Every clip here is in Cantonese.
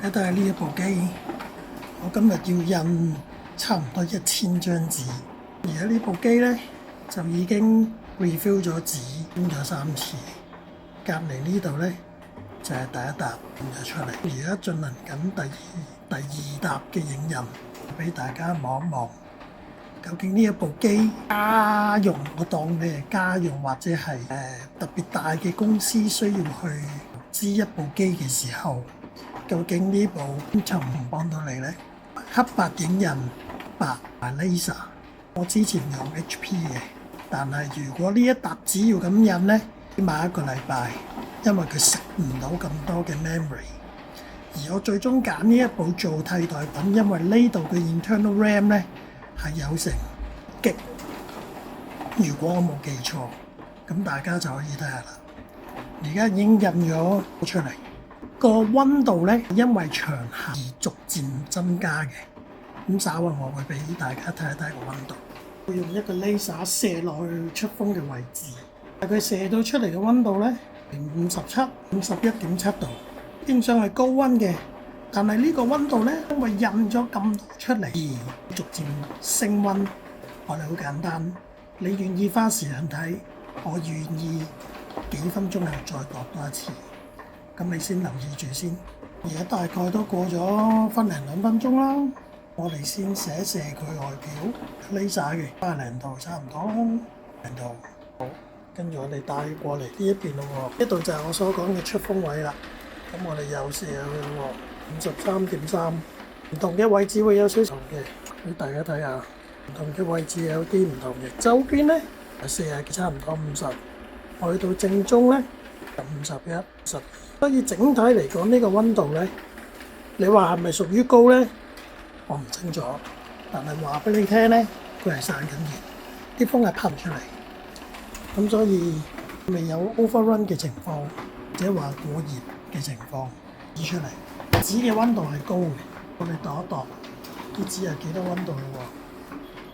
睇睇呢一部機，我今日要印差唔多1000張紙，而家呢部機咧就已經 refill 咗紙，印咗3次。隔離呢度咧就係第一沓印咗出嚟，而家進行緊第二沓嘅影印，俾大家望一望。究竟呢一部機家用，我當你係家用或者係特別大嘅公司需要去投資一部機嘅時候，究竟呢部就唔幫到你呢？黑白影印白 laser， 我之前用 HP 嘅，但係如果呢一沓紙要咁印呢，起碼1個禮拜，因為佢食唔到咁多嘅 memory。而我最終揀呢一部做替代品，因為呢度嘅 internal RAM 呢係有成1 G， 如果我冇記錯，咁大家就可以睇下啦。而家已經印咗出嚟，個溫度呢因為長效而逐漸增加嘅。咁稍後我會俾大家睇一睇個溫度。我用一個 laser 射落去出風嘅位置，但佢射到出嚟嘅溫度呢57、51.7度，變相係高溫嘅。但係呢個溫度呢，因為印咗咁多出嚟而逐漸升溫，我哋好簡單。你願意花時間睇，我願意幾分鐘後再度多一次。咁你先留意住先。而家大概都過咗1零2分鐘啦。我哋先寫一寫佢外表 laser 嘅30度差唔多啦，0度。好，跟住我哋帶過嚟呢一邊咯喎。呢度就係我所講嘅出風位啦。咁我哋又射下佢喎。53.3，唔同嘅位置會有少少嘅，俾大家睇下。唔同嘅位置有啲唔同嘅。周邊咧40差唔多50，去到正中咧就51、10。所以整體嚟講，呢個溫度咧，你話係咪屬於高咧？我唔清楚，但係話俾你聽咧，佢係散緊熱，啲風係噴出嚟，咁所以未有 overrun 嘅情況，或者話過熱嘅情況指出嚟。紙嘅溫度係高嘅，我哋度一度啲紙係幾多溫度咯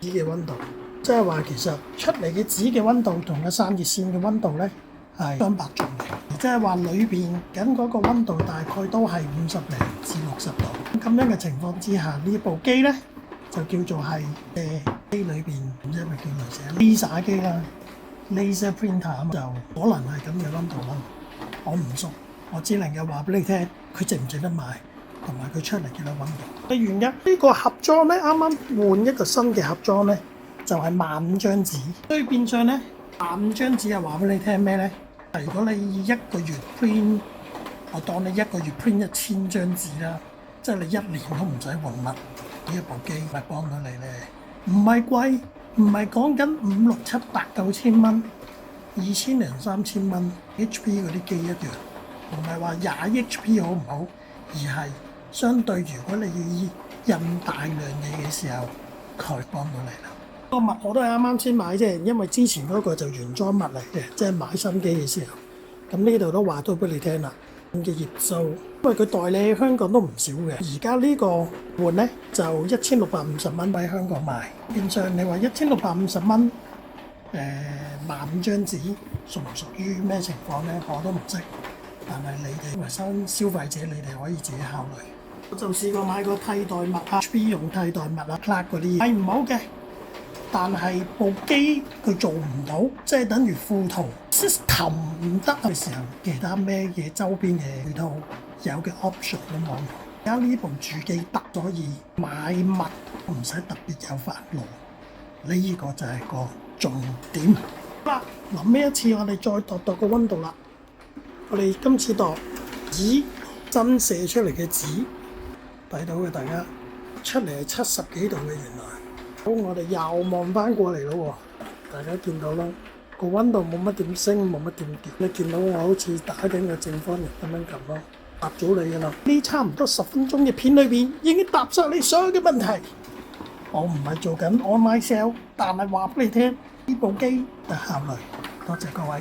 喎？紙嘅溫度，即係話其實出嚟嘅紙嘅溫度同個散熱線嘅溫度咧係相伯仲嘅，即係話裏邊緊嗰個溫度大概都係50零至60度。咁樣嘅情況之下，呢部機咧就叫做係機裏邊唔知係咪叫類似 laser 機啦 ，laser printer 就可能係咁嘅溫度啦。我唔熟。我只能夠話俾你聽，佢值唔值得買，同埋佢出嚟幾多溫度嘅原因。呢個盒裝咧，啱啱換一個新嘅盒裝咧，就係15,000張紙。所以變相咧，15,000張紙係話俾你聽咩咧？如果你1個月 print， 我當你1個月 print 1000張紙啦，即係你1年都唔使換乜。呢一部機咪幫到你咧，唔係貴，唔係講緊5、6、7、8、9千蚊，2000零3000蚊 HP 嗰啲機一樣。唔係話20 HP 好唔好，而係相對如果你要印大量嘢嘅時候，佢幫到你啦。個襪我都係啱啱先買啫，因為之前嗰個就原裝襪嚟嘅，即係買新機嘅時候。咁呢度都話到俾你聽啦，咁嘅葉數，因為佢代理喺香港都唔少嘅。而家呢個換咧就1650蚊喺香港賣。變相你話1650蚊，15,000張紙屬唔屬於咩情況咧？我都唔識。但係你哋作為新消費者，你哋可以自己考慮。我就試過買個替代物啊 ，HP 用替代物啊 ，Clark 嗰啲係唔好嘅。但係部機佢做唔到，即係等於副圖 system 唔得嘅時候，其他咩嘢周邊嘅配套有嘅 option 都冇。而家呢部主機得，所以買物唔使特別有煩惱。呢個就係個重點。好啦，臨尾一次我哋再度個溫度啦。我哋今次度紙真射出嚟嘅紙，睇到嘅大家出嚟係70幾度嘅原來。好，我哋又望翻過嚟咯喎，大家見到啦，個溫度冇乜點升，冇乜點跌。你見到我好似打緊個正方形咁樣撳咯，答咗你㗎啦。呢差唔多10分鐘嘅片裏邊已經答晒你所有嘅問題。我唔係做緊 online sale，但係話俾你聽，呢部機就考慮。多謝各位。